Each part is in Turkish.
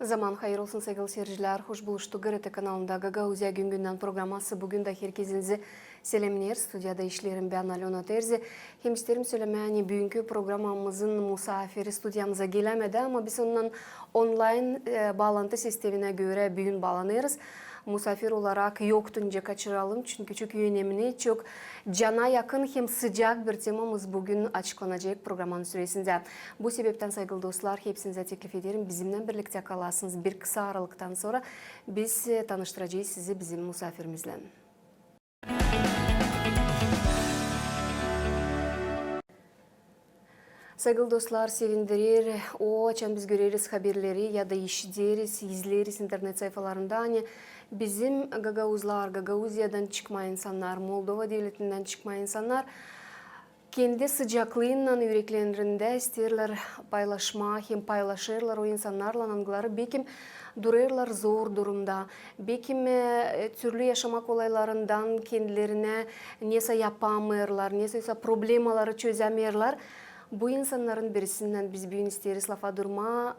Zaman hayır olsun sevgili seyirciler. Hoş buluştuk. GRT kanalında Gagauzya Gün Günden programması. Bugün de herkesinizi selamlar. Stüdyada işlerim ben Alona Terzi. Hem isterim söylemeye bugünkü programımızın misafiri stüdyamıza gelemedi ama biz ondan online bağlantı sistemine göre bugün bağlanırız. Misafir olarak yoktunca kaçıralım çünkü çok önemli, çok cana yakın hem sıcak bir temamız bugün açıklanacak programın süresinde. Bu sebepten saygılı dostlar hepsinize teklif ederim. Bizimle birlikte kalasınız. Bir kısa aralıktan sonra biz tanıştıracağız sizi bizim misafirimizle. Saygılı dostlar sevindirir. O açan biz göreriz haberleri ya da işleriz, izleriz internet sayfalarında. Hani bizim Gagauzlar, Gagauzya'dan çıkmayan insanlar, Moldova devletinden çıkmayan insanlar kendi sıcaklığıyla yüreklerinde isterler paylaşma, hem paylaşırlar o insanlarla anıları. Belki dururlar zor durumda. Belki türlü yaşamak olaylarından kendilerine neyse yapamıyorlar, neyse problemaları çözemiyorlar. Bu insanların birisinden biz bugün isteriz lafa durma.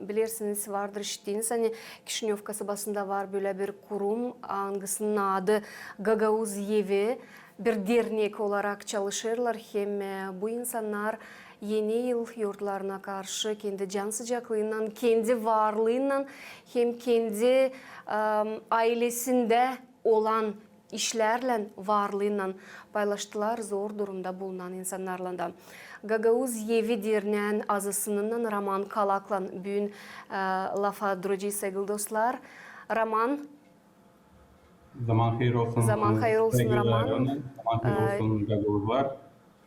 Bilirsiniz vardır işittiğiniz. Hani Kişinöv kasabasında var böyle bir kurum. Hangisinin adı Gagauz Evi. Bir dernek olarak çalışırlar. Hem bu insanlar yeni yıl yurtlarına karşı kendi can sıcaklığından, kendi varlığından hem kendi ailesinde olan işlerle, varlığıyla paylaştılar zor durumda bulunan insanlarla da. Gagauz Evi derneğin azısının Roman Kalak'la bugün lafa duracağız sevgili dostlar. Roman. Zaman hayır olsun. Zaman hayır olsun Roman. Zaman hayır olsun Gagauzlar.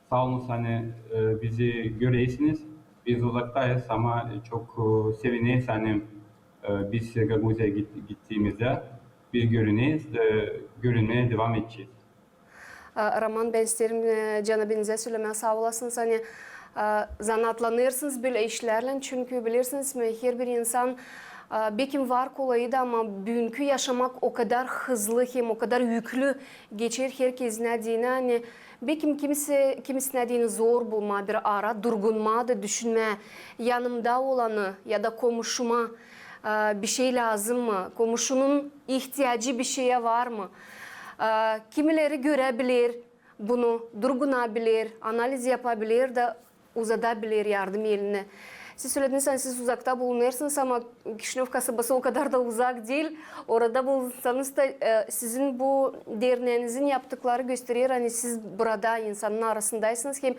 Sağ olun hani bizi göreysiniz. Biz uzaktayız ama çok seviniyiz hani biz Gagauz'a gittiğimizde bir görünmeye devam edeceğiz. Roman ben isterim canabinize söylemeye sağ olasınız. Hani zanatlanırsınız böyle işlerle çünkü bilirsiniz mi her bir insan belki var kolaydı ama bugünkü yaşamak o kadar hızlı hem o kadar yüklü geçer herkes nedeni hani belki kimisi nedeni zor bulma bir ara durgunma da düşünme yanımda olanı ya da komşuma bir şey lazım mı? Komşunun ihtiyacı bir şeye var mı? Kimileri görebilir bunu, durgunabilir, analiz yapabilir de uzatabilir yardım eline. Siz söylediniz siz uzakta bulunursunuz ama Kişinöv kasabası o kadar da uzak değil. Orada bulunsanız da sizin bu derneğinizin yaptıkları gösterir. Hani siz burada insanın arasındaysınız hem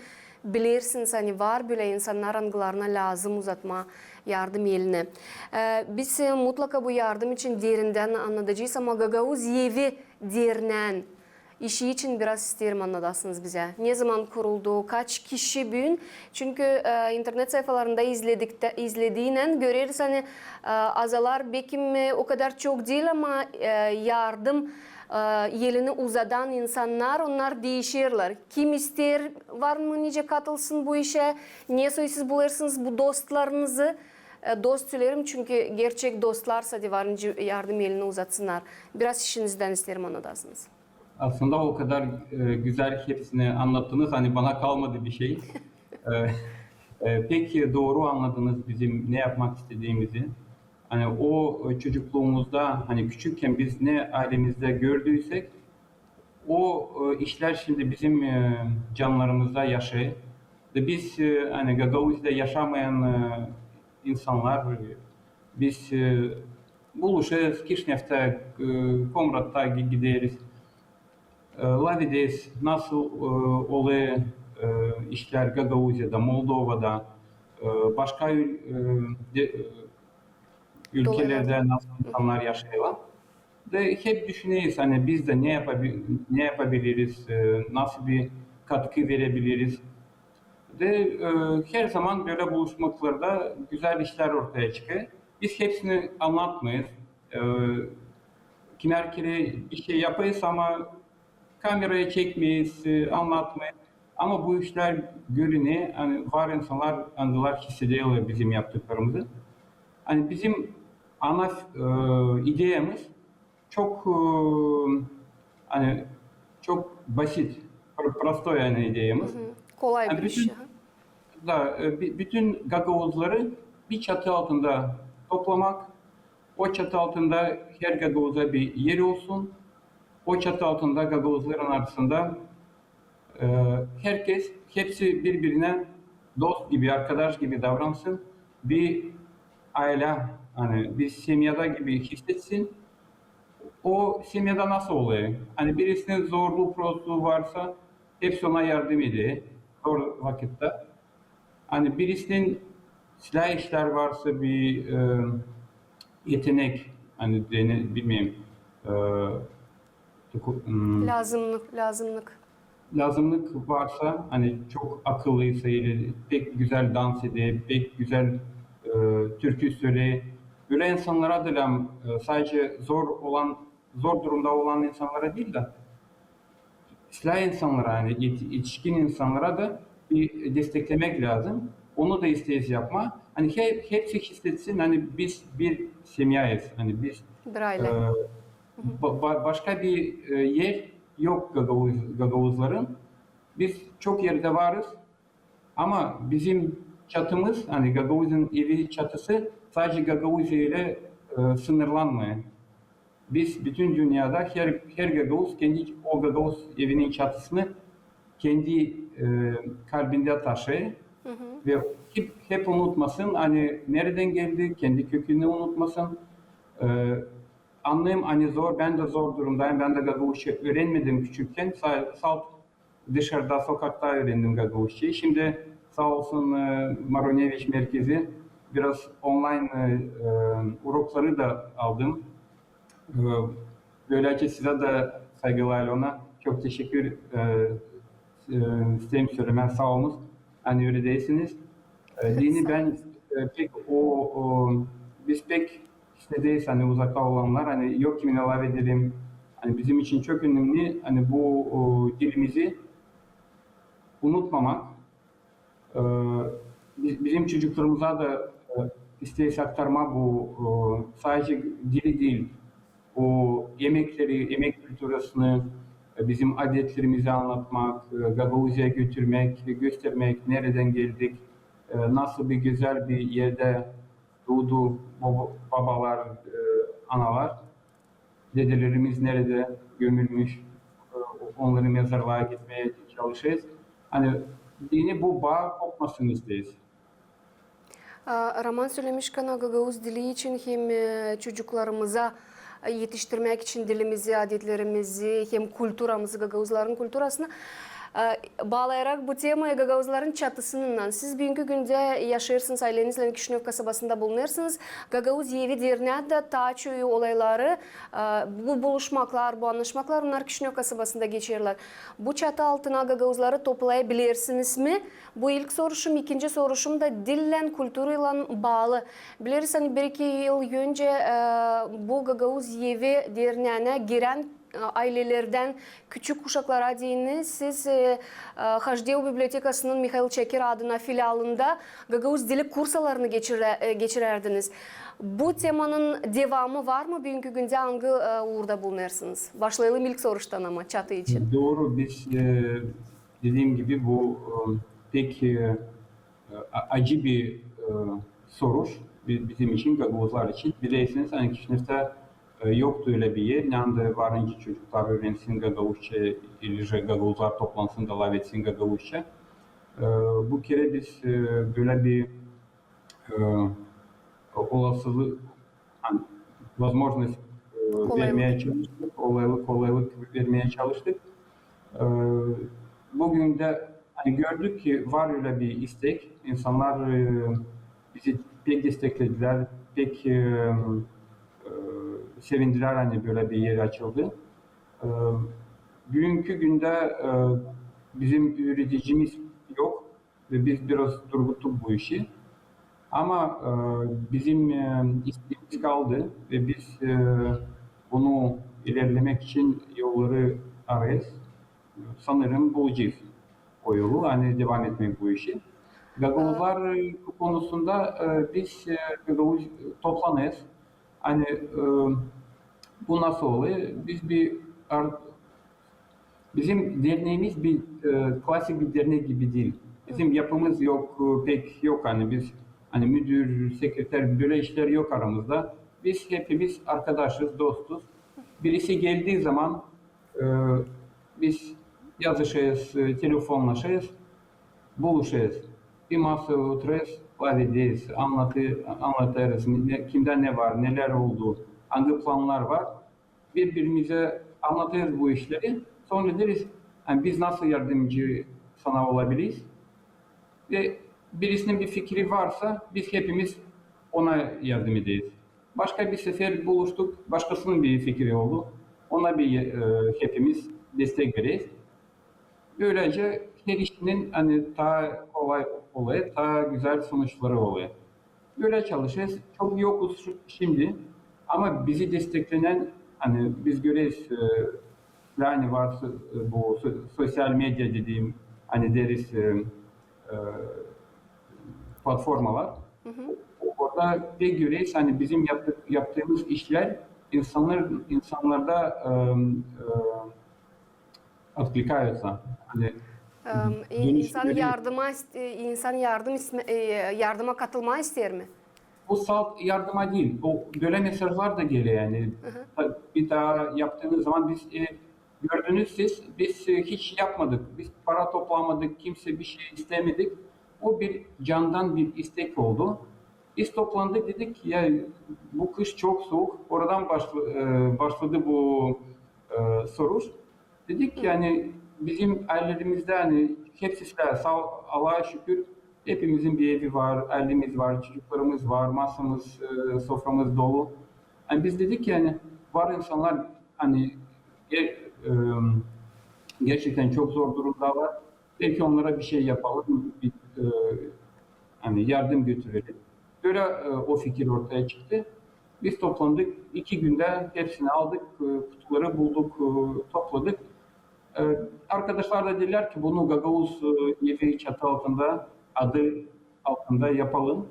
bilirsiniz hani var böyle insanlar angılarına lazım uzatma yardım eline. Biz mutlaka bu yardım için derinden anlatacağız ama Gagauz Evi derneğin İşi için biraz isterim anlatasınız bize. Ne zaman kuruldu, kaç kişi bugün? Çünkü internet sayfalarında izlediğinden görürüz hani azalar belki o kadar çok değil ama yardım elini uzatan insanlar onlar değişirler. Kim ister var mı nice katılsın bu işe? Niye siz bulursunuz bu dostlarınızı? Dost söylerim çünkü gerçek dostlarsa divarınca yardım elini uzatsınlar. Biraz işinizden isterim anlatasınız. Aslında o kadar güzel hepsini anlattınız. Hani bana kalmadı bir şey. Pek doğru anladınız bizim ne yapmak istediğimizi. Hani o çocukluğumuzda hani küçükken biz ne ailemizde gördüysek o işler şimdi bizim canlarımızda yaşıyor. Ve biz hani Gagauz'da yaşamayan insanlar biz buluşuruz, Kişinev'te, Komrat'ta gideriz. Lavides nasıl oluyor işler Gagauzya'da, Moldova'da, başka ülkelerde nasıl insanlar yaşıyorlar. Ve hep düşünüyoruz hani biz de ne yapabiliriz, nasıl bir katkı verebiliriz. Ve her zaman böyle buluşmalarda güzel işler ortaya çıkıyor. Biz hepsini anlatmayız. Kimer kere bir şey yapayız ama kameraya çekmeyiz, anlatmayız. Ama bu işler görünüyor. Hani var insanlar, anılar hissediyorlar bizim yaptıklarımızı. Hani bizim ana ideyamız çok hani çok basit, prosto yani ideyamız. Kolay Yani bir iş. bütün Gagauzları bir çatı altında toplamak. O çatı altında her Gagavuz'a bir yer olsun. O çatı altında Gagavuzların arasında hepsi birbirine dost gibi, arkadaş gibi davransın. Bir aile, hani bir semyada gibi hissetsin. O semyada nasıl oluyor? Hani birisinin zorluğu, prosluğu varsa hepsi ona yardım ediyor zor vakitte. Hani birisinin silah işler varsa bir yetenek, hani bilmiyorum, e, Lazımlık. lazımlık varsa, hani çok akıllıysa, pek güzel dans ediyor, pek güzel e, türkü söylüyor. Böyle insanlara da sadece zor durumda olan insanlara değil de silah insanlara, yani yetişkin insanlara da bir desteklemek lazım. Onu da isteyiz yapma. Hani hepsi hissetsin, hani biz bir semyayız. Hani biz Bir e, aile. başka bir yer yok Gagavuzların. Biz çok yerde varız ama bizim çatımız, hani Gagavuz'un evi çatısı sadece Gagavuz ile sınırlanmıyor. Biz bütün dünyada her Gagavuz o Gagavuz evinin çatısını kendi kalbinde taşıyor ve hep unutmasın, hani nereden geldi, kendi kökünü unutmasın. E, Anlayayım, hani ben de zor durumdayım. Ben de Gagavuzca öğrenmedim küçükken. Salt dışarıda, sokakta öğrendim Gagavuzcayı. Şimdi sağ olsun Maroneviç merkezi biraz online urokları da aldım. E, Böylece size de saygılarla ona çok teşekkür isterim söylemen, sağ olunuz. Hani öyle değilsiniz. Dini ben pek biz pek işte değiliz, hani uzakta olanlar, hani yok kimin ilave edelim. Hani bizim için çok önemli, hani bu dilimizi unutmamak. E, Bizim çocuklarımıza da isteyiz aktarma, bu sadece dili değil. O yemekleri, yemek kültürünü, bizim adetlerimizi anlatmak, Gagavuzya'ya götürmek, göstermek, nereden geldik, nasıl bir güzel bir yerde doğdu babalar, analar, dedelerimiz nerede gömülmüş, onların mezarlığa gitmeye çalışırız. Hani dini bu bağ kopmasını isteyiz. Roman söylemişken Gagavuz dili için hem çocuklarımıza yetiştirmek için dilimizi, adetlerimizi, hem kültürümüzü, Gagavuzların kültürasını bağlayarak bu temaya Gagavuzların çatısından siz bugünkü günde yaşarsınız, ailenizle Kişinöv kasabasında bulunuyorsunuz. Gagavuz evi derneği de taçoyu olayları, bu buluşmaklar, bu anlaşmaklar onlar Kişinöv kasabasında geçirirler. Bu çatı altına Gagavuzları toplayabilirsiniz mi? Bu ilk soruşum. İkinci soruşum da dille, kültürüyle bağlı. Biliriz, hani bir iki yıl önce bu Gagavuz evi derneğine giren ailelerden küçük kuşaklara değin siz HDU Bibliotekası'nın Mikhail Çekir adına filialında Gagavuz dili kursalarını geçirerdiniz. Bu temanın devamı var mı? Bugünkü günde hangi uğurda bulunuyorsunuz? Başlayalım ilk soruştan ama çatı için. Doğru, biz dediğim gibi bu pek acı bir soruş bizim için, Gagavuzlar için. Bilirsiniz, hani Kişinev'de yoktu öyle bir yer. Yanında varınca çocuklar öğrensin Gagavuzça, ilgili Gagavuzlar toplansın da etsin Gagavuzça. Bu kere biz böyle bir olasılık, hani, возможность vermeye çalıştık, kolaylık vermeye çalıştık. Bugün de hani gördük ki var öyle bir istek. İnsanlar bizi pek desteklediler, pek sevindiler, hani böyle bir yer açıldı. Bugünkü günde bizim üreticimiz yok ve biz biraz durguttuk bu işi. Ama bizim isteğimiz kaldı ve biz bunu ilerlemek için yolları arayız. Sanırım bulacağız o yolu, hani devam etmek bu işi. Gagavuzlar konusunda biz Gagavuz toplanırız. Hani bu nasıl oluyor? Bizim derneğimiz bir klasik bir dernek gibi değil. Bizim yapımız yok, pek yok, hani biz Hani müdür, sekreter böyle işler yok aramızda. Biz hepimiz arkadaşız, dostuz. Birisi geldiği zaman e, biz yazışırız, telefonlaşırız, buluşuruz. Bir masaya otururuz, vaat ederiz, anlatırız, kimden ne var, neler oldu, hangi planlar var. Birbirimize anlatırız bu işleri. Sonra deriz, yani biz nasıl yardımcı sana olabiliriz? Ve birisinin bir fikri varsa biz hepimiz ona yardım ederiz. Başka bir sefer buluştuk, başkasının bir fikri oldu. Ona hepimiz destek veririz. Böylece her işinin hani daha kolay oluyor, daha güzel sonuçları oluyor. Böyle çalışırız. Çok yokuz şimdi ama bizi desteklenen hani biz görürüz yani var bu sosyal medya dediğim hani deriz e, platformalar. Orada bir görürüz hani bizim yaptığımız işler insanlarda откликаются. Hani İnsan dönüşleri yardıma katılmak ister mi? bu salt yardıma değil. O böyle mesajlar da geliyor yani. Bir daha yaptığınız zaman biz gördünüz biz hiç yapmadık. Biz para toplamadık. Kimse bir şey istemedik. O bir candan bir istek oldu. Biz toplandık dedik ki ya bu kış çok soğuk. Oradan başladı bu soruş. Dedik ki yani bizim ailelerimizde hani hepsi sağ Allah'a şükür hepimizin bir evi var, ailemiz var, çocuklarımız var, masamız, soframız dolu. Yani biz dedik ki yani var insanlar hani e, gerçekten çok zor durumdalar. Belki onlara bir şey yapalım, hani yardım götürelim. Böyle o fikir ortaya çıktı. Biz toplandık. 2 günde hepsini aldık, kutuları bulduk, topladık. Arkadaşlar da dediler ki bunu Gagavuz evi çatı altında, adı altında yapalım.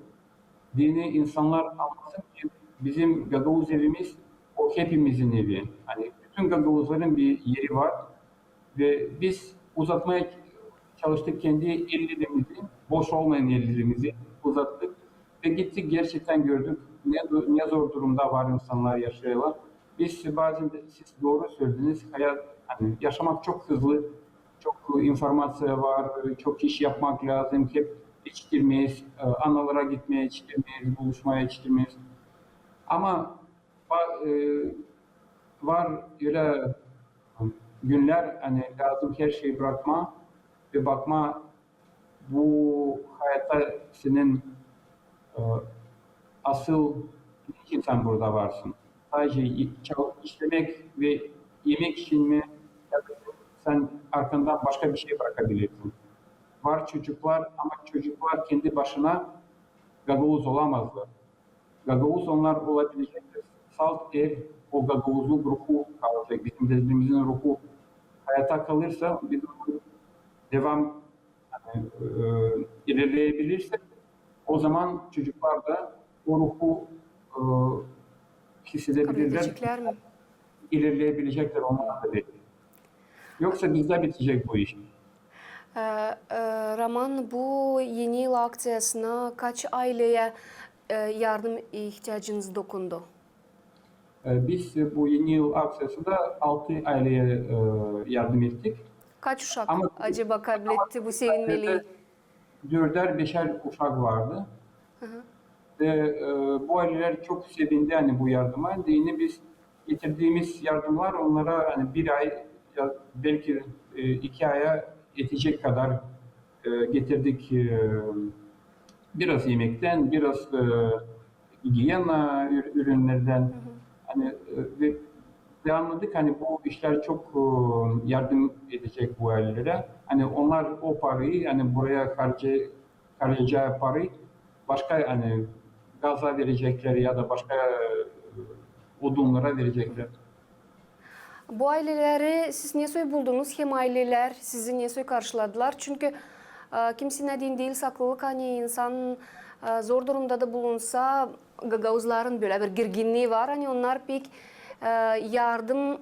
Dini insanlar anlasın ki bizim Gagavuz evimiz o hepimizin evi. Hani bütün Gagavuzların bir yeri var ve biz uzatmaya çalıştık kendi ellerimizi, boş olmayan ellerimizi uzattık ve gittik gerçekten gördük ne zor durumda var insanlar yaşıyorlar. Biz bazen de siz doğru söylediniz, hayat hani yaşamak çok hızlı, çok informasyon var, çok iş yapmak lazım, hep yetiştirmeyiz, analara gitmeye yetiştirmeyiz, buluşmaya yetiştirmeyiz. Ama var, var öyle günler hani lazım her şeyi bırakma ve bakma bu hayatta senin e, asıl niçin sen burada varsın? Sadece işlemek ve yemek için mi? Ya da sen arkandan başka bir şey bırakabilirsin. Var çocuklar ama çocuklar kendi başına Gagavuz olamazlar. Gagavuz onlar olabilecektir. Salt eğer o Gagavuz'un ruhu kalacak, bizim dediğimizin ruhu hayata kalırsa biz onu devam yani, ilerleyebilirsek o zaman çocuklar da o ruhu e, Kabul hissedebilirler, edecekler mi? ilerleyebilecekler onlar da belli. Yoksa bizde bitecek bu iş. Raman, bu yeni yıl aktsiyasına kaç aileye yardım ihtiyacınız dokundu? Biz bu yeni yıl aksiyasında 6 aileye yardım ettik. Kaç uşak Ama acaba kabul etti bu sevinmeliyi? 4'er 5'er uşak vardı. Ve bu aileler çok sevindi hani bu yardıma. Yine biz getirdiğimiz yardımlar onlara hani bir ay ya belki 2 aya yetecek kadar getirdik. Biraz yemekten, biraz higiyena ürünlerden hani ve anladık hani bu işler çok yardım edecek bu ailelere. Hani onlar o parayı hani buraya harcayacağı parayı başka hani gaza verecekler ya da başka odunlara verecekler. Bu aileleri siz niye buldunuz? Hem aileler sizi niye karşıladılar? Çünkü kimse din değil saklılık hani insan zor durumda da bulunsa Gagavuzların böyle bir gerginliği var. Hani onlar pek yardım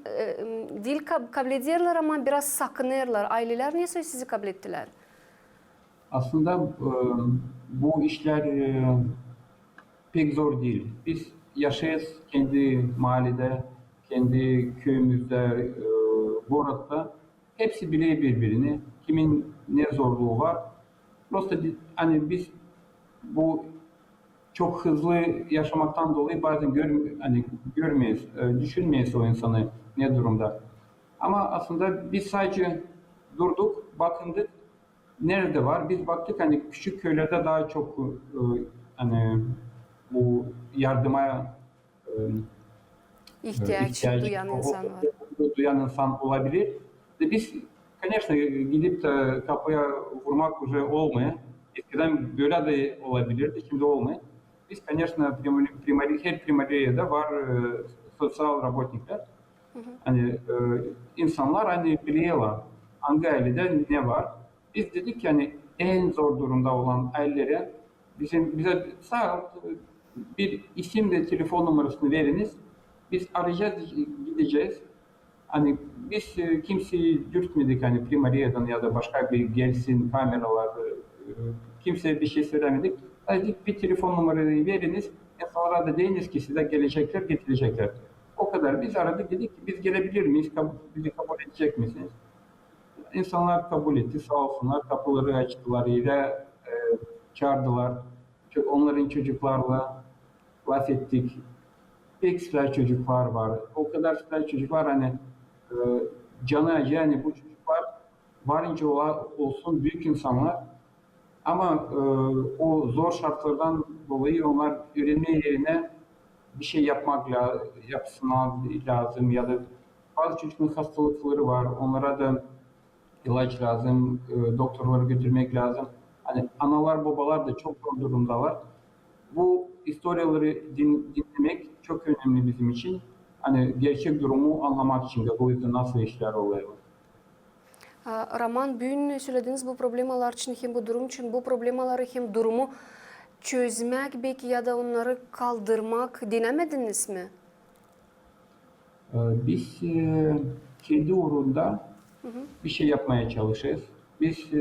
değil kabul ederler ama biraz sakınırlar. Aileler niye sizi kabul ettiler? Aslında bu işler pek zor değil. Biz yaşayız kendi mahallede, kendi köyümüzde, Borat'ta. Hepsi biliyor birbirini. Kimin ne zorluğu var. Prosta hani biz bu çok hızlı yaşamaktan dolayı bazen hani görmeyiz, düşünmeyiz o insanı ne durumda. Ama aslında biz sadece durduk, bakındık. Nerede var? Biz baktık hani küçük köylerde daha çok hani bu yardıma İhtiyaç ihtiyacı duyan insan var. duyan insan olabilir. Biz, конечно, gidip de kapıya vurmak уже olmuyor. Eskiden böyle de olabilirdi, şimdi olmuyor. Biz, конечно, her primaryada var sosyal работникler. Hani insanlar hani biliyorlar hangi ailede ne var. Biz dedik ki hani en zor durumda olan ailelere bize sağ bir isim ve telefon numarasını veriniz. Biz arayacağız, gideceğiz. Hani biz kimseyi dürtmedik hani primariyeden ya da başka bir gelsin kameralar, kimseye bir şey söylemedik. Sadece bir telefon numarayı veriniz. İnsanlara da deyiniz ki size gelecekler, getirecekler. O kadar. Biz aradık dedik ki biz gelebilir miyiz? Bizi kabul edecek misiniz? İnsanlar kabul etti. Sağ olsunlar. Kapıları açtılar. Yine çağırdılar. Onların çocuklarla laf ettik. Pek süper çocuklar var. O kadar süper çocuk var hani e, canı acı yani bu çocuklar varınca olsun büyük insanlar ama o zor şartlardan dolayı onlar öğrenme yerine bir şey yapsınlar lazım ya da bazı çocukların hastalıkları var. Onlara da ilaç lazım, doktorlara götürmek lazım. Hani analar babalar da çok zor durumdalar. Bu historiyaları dinlemek çok önemli bizim için. Hani gerçek durumu anlamak için de bu yüzden nasıl işler oluyor. Roman, bugün söylediğiniz bu problemalar için hem bu durum için bu problemaları hem durumu çözmek belki ya da onları kaldırmak denemediniz mi? Biz kendi uğrunda bir şey yapmaya çalışıyoruz. Biz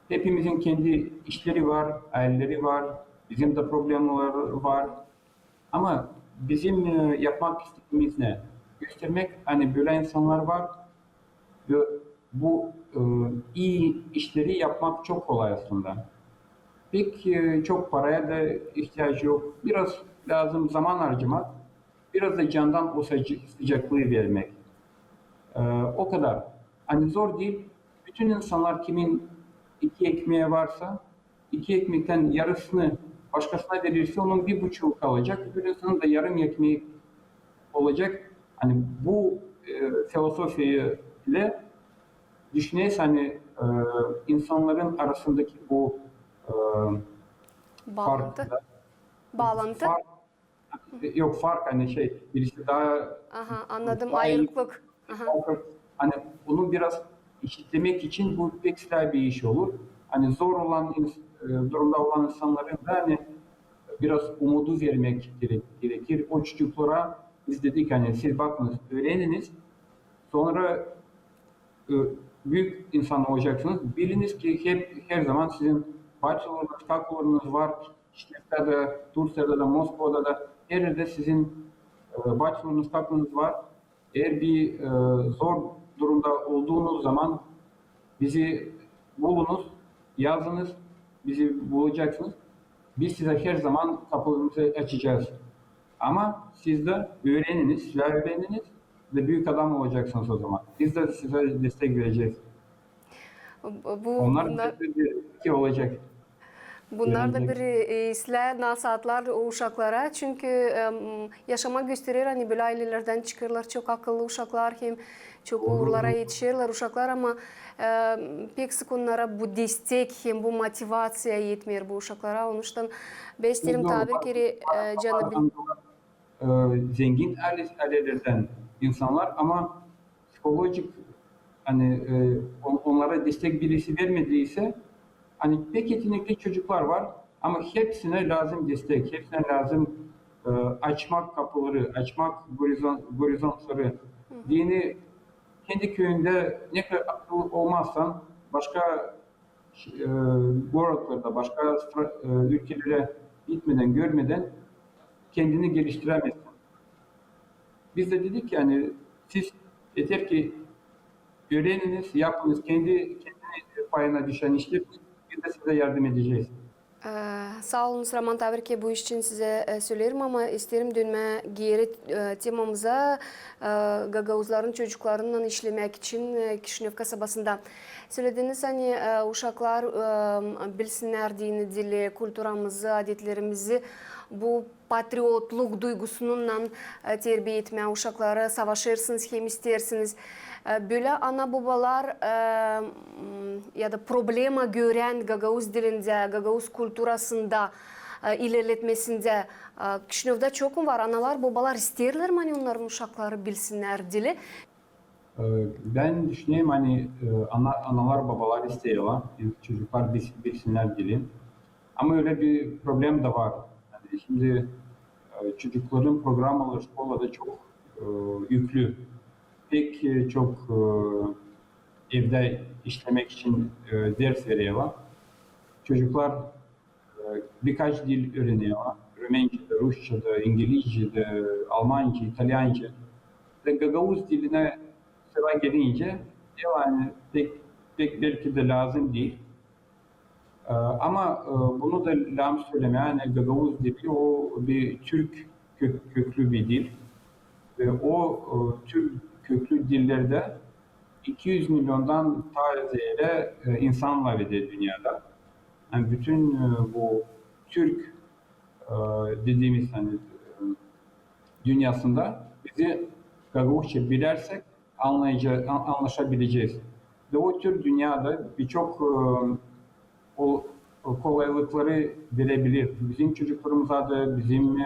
hepimizin kendi işleri var, aileleri var, bizim de problemler var. Ama bizim yapmak istediğimiz ne? Göstermek hani böyle insanlar var ve bu iyi işleri yapmak çok kolay aslında. Pek çok paraya da ihtiyacı yok. Biraz lazım zaman harcamak, biraz da candan o sıcaklığı vermek. O kadar. Hani zor değil. Bütün insanlar kimin iki ekmeği varsa iki ekmekten yarısını başkasına verirse onun bir buçuğu kalacak. Öbür insanın da yarım ekmeği olacak. Hani bu filosofiyi ile düşüneyiz hani insanların arasındaki bu e, Bağlantı. fark, Bağlantı. fark yok fark hani birisi daha Aha, anladım. daha iyi Ayrıklık. Aha. hani bunu biraz eşitlemek için bu pek güzel bir iş olur. Hani zor olan durumda olan insanların da hani biraz umudu vermek gerekir. O çocuklara biz dedik hani siz bakınız öğreniniz sonra e, büyük insan olacaksınız. Biliniz ki her zaman sizin bachelor'ınız, kakılor'ınız var. Şirketlerde, Tursa'da da, Moskova'da da her yerde sizin bachelor'ınız, kakılor'ınız var. Eğer bir zor durumda olduğunuz zaman bizi bulunuz, yazınız, bizi bulacaksınız. Biz size her zaman kapımızı açacağız. Ama siz de öğreniniz, silah öğreniniz ve büyük adam olacaksınız o zaman. Biz de size destek vereceğiz. Onlar Bunlar ki olacak. Bunlar da bir Öğrenecek. islə nasihatlar o uşaqlara. Çünkü yaşama gösterir hani böyle ailelerden çıkırlar. Çok akıllı uşaklar hem çok uğurlara yetişirler uşaklar ama pek sık onlara bu destek hem bu motivasiya yetmiyor bu uşaklara. Onun için ben isterim tabir kere canım. Zengin ailelerden insanlar ama psikolojik hani onlara destek birisi vermediyse hani pek yetenekli çocuklar var ama hepsine lazım destek, hepsine lazım açmak kapıları, açmak horizontları. Dini kendi köyünde ne kadar akıllı olmazsan başka Goroklarda başka ülkelere gitmeden, görmeden kendini geliştiremezsin. Biz de dedik yani siz yeter ki öğreniniz, yapınız, kendi payına düşen işleri biz de size yardım edeceğiz. Sağ olun Raman, tabii ki bu iş için size söylerim ama isterim dönme geri temamıza Gagavuzların çocuklarından işlemek için Kişinev kasabasında. Söylediniz hani uşaklar bilsinler dini, dili, kültürümüzü, adetlerimizi, bu patriotluk duygusundan terbiye etmeye uşakları savaşırsınız, hem istersiniz. Böyle ana babalar ya da problema gören Gagavuz dilinde, Gagavuz kültürasında ilerletmesinde Kişinev'de çok mu var? Analar, babalar isterler mi hani onların uşakları bilsinler dili? Ben düşüneyim hani analar babalar istiyorlar, çocuklar bilsinler dili. Ama öyle bir problem de var. Yani şimdi çocukların programaları skolada çok yüklü. Pek çok evde işlemek için ders veriyorlar. Çocuklar birkaç dil öğreniyorlar. Rumence'de, Rusça'da, İngilizce'de, Almanca, İtalyanca. Ve Gagavuz diline sıra gelince yani pek belki de lazım değil. Ama bunu da lazım söylemeye yani Gagavuz dili o bir Türk köklü bir dil. Ve o Türk köklü dillerde 200 milyondan ziyade insan var idi dünyada. Yani bütün bu Türk dediğimiz hani dünyasında bizi Gagavuzca bilersek anlaşabileceğiz. Ve o tür dünyada birçok o kolaylıkları verebilir. Bizim çocuklarımıza da, bizim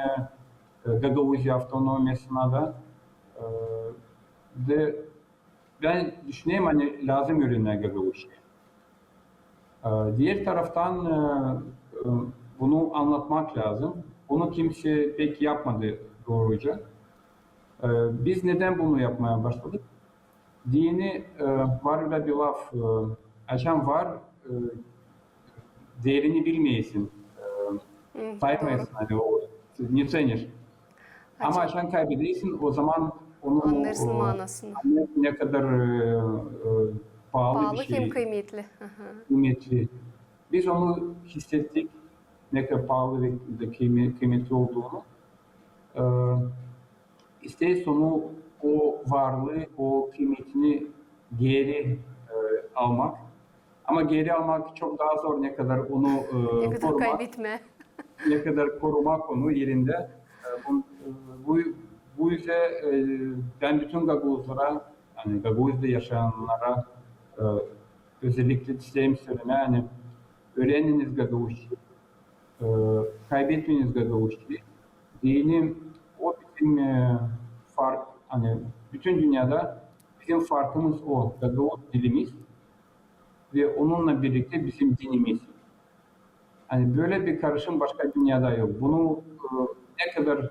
Gagavuzya Avtonomyası'na da ve ben düşüneyim hani lazım ürünler Gagavuzca. Diğer taraftan bunu anlatmak lazım. Bunu kimse pek yapmadı doğruca. Biz neden bunu yapmaya başladık? Dini var öyle bir laf, açan var, değerini bilmeyesin, saymayasın hani o, ne senir. Ama açan kaybedersin, o zaman onu Anlarsın manasını. ne kadar pahalı bir şey. Hem kıymetli. Kıymetli. Biz onu hissettik, ne kadar pahalı ve kıymetli olduğunu. İster sonu o varlığı, o kıymetini geri almak. Ama geri almak çok daha zor, ne kadar onu Ne kadar korumak, kaybetme. ne kadar korumak onu yerinde. Bu yüzden ben bütün Gagavuzlara, yani Gagavuz'da yaşayanlara özellikle isteğimi söyleme, yani öğreniniz Gagavuzcu, kaybetmeyiniz Gagavuzcu. Dini o bizim fark, hani bütün dünyada bizim farkımız o, Gagavuz dilimiz ve onunla birlikte bizim dinimiz. Hani böyle bir karışım başka dünyada yok. Bunu ne kadar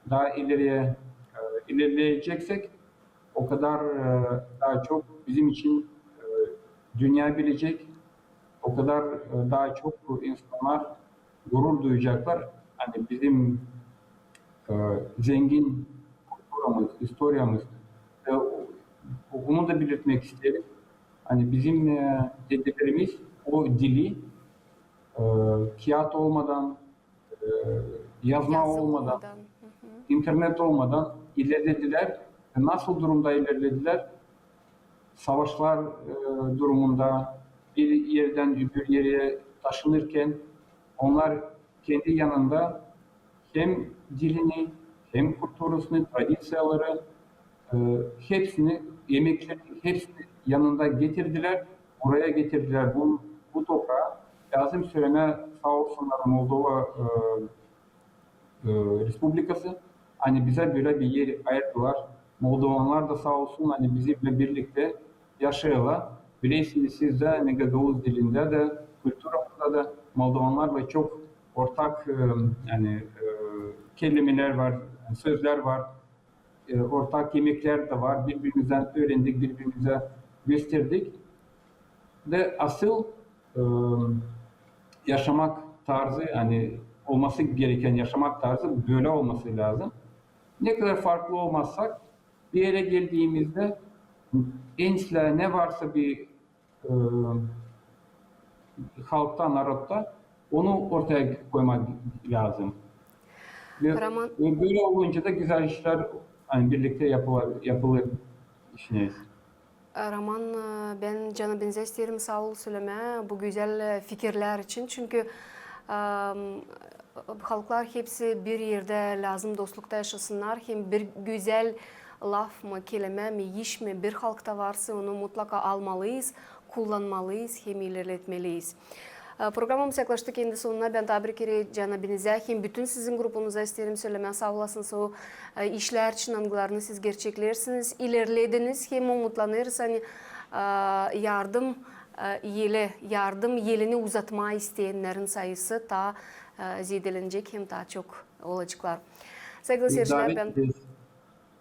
daha ileriye ilerleyeceksek o kadar daha çok bizim için dünya bilecek, o kadar daha çok insanlar gurur duyacaklar. Hani bizim zengin kulturumuz, historiyamız ve onu da belirtmek isterim. Hani bizim dedelerimiz o dili kağıt olmadan, yazma olmadan, internet olmadan ilerlediler. Nasıl durumda ilerlediler? Savaşlar durumunda bir yerden öbür yere taşınırken onlar kendi yanında hem dilini, hem kültürünü, tradisyaları, hepsini, yemekleri hepsini yanında getirdiler, buraya getirdiler bu toprağa. Lazım söyleme sağ olsunlar Moldova Respublikası. Hani bize böyle bir yer ayırdılar. Moldovanlar da sağ olsun hani bizimle birlikte yaşıyorlar. Bilirsiniz siz de hani Gagavuz dilinde de, kültürümüzde de Moldovanlarla çok ortak yani kelimeler var, sözler var. Ortak yemekler de var. Birbirimizden öğrendik, birbirimize gösterdik. Ve asıl e, yaşamak tarzı, hani olması gereken yaşamak tarzı böyle olması lazım. Ne kadar farklı olmazsak bir yere geldiğimizde gençler ne varsa bir e, halkta, narodta onu ortaya koymak lazım. Ve Roman böyle olunca da güzel işler hani birlikte yapılır düşünüyoruz. Roman, ben Cana benzer isterim sağ ol söyleme bu güzel fikirler için. Çünkü halklar hepsi bir yerde lazım dostlukta yaşasınlar. Hem bir güzel laf mı, kelime mi, iş mi bir halkta varsa onu mutlaka almalıyız, kullanmalıyız, hem ilerletmeliyiz. Programımız yaklaştık kendi sonuna. Ben tebrik ederim Cana Benize. Hem bütün sizin grubunuza isterim söylemeye sağ olasınız. O işler için anılarını siz gerçeklersiniz. İlerlediniz. Hem umutlanırız. Hani yardım yelini uzatma isteyenlerin sayısı daha zedelenecek hem daha çok olacaklar. Sevgili Biz seyirciler, davet ederiz.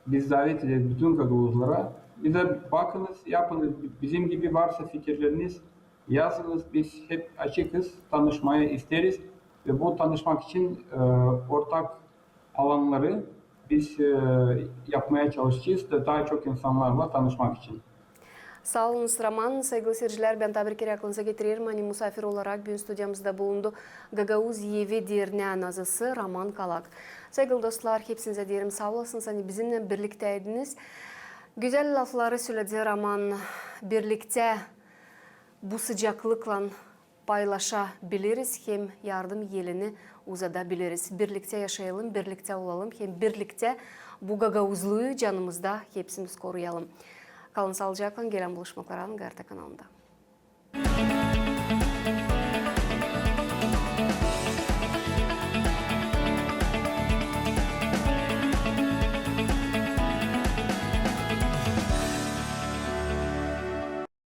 Biz davet ederiz bütün Gagavuzlara. Bize bakınız, yapınız. Bizim gibi varsa fikirleriniz yazınız. Biz hep açıkız, tanışmaya isteriz. Ve bu tanışmak için ortak alanları biz yapmaya çalışacağız da daha çok insanlarla tanışmak için. sağ olunuz Roman. Sevgili seyirciler, ben tebrik ederim. Aklınıza getiririm. Hani misafir olarak bugün stüdyomuzda bulundu Gagavuz Yevi Derneği nazısı Roman Kalak. Sevgili dostlar, hepsinize diyelim sağ olasınız. Hani bizimle birlikteydiniz. Güzel lafları söyledi Roman. Birlikte bu sıcaklıkla paylaşabiliriz. Hem yardım yelini uzatabiliriz. Birlikte yaşayalım, birlikte olalım. Hem birlikte bu Gagavuzluğu canımızda hepsimiz koruyalım. Kalın sağlıcakla, gelen buluşmalar Garta kanalında.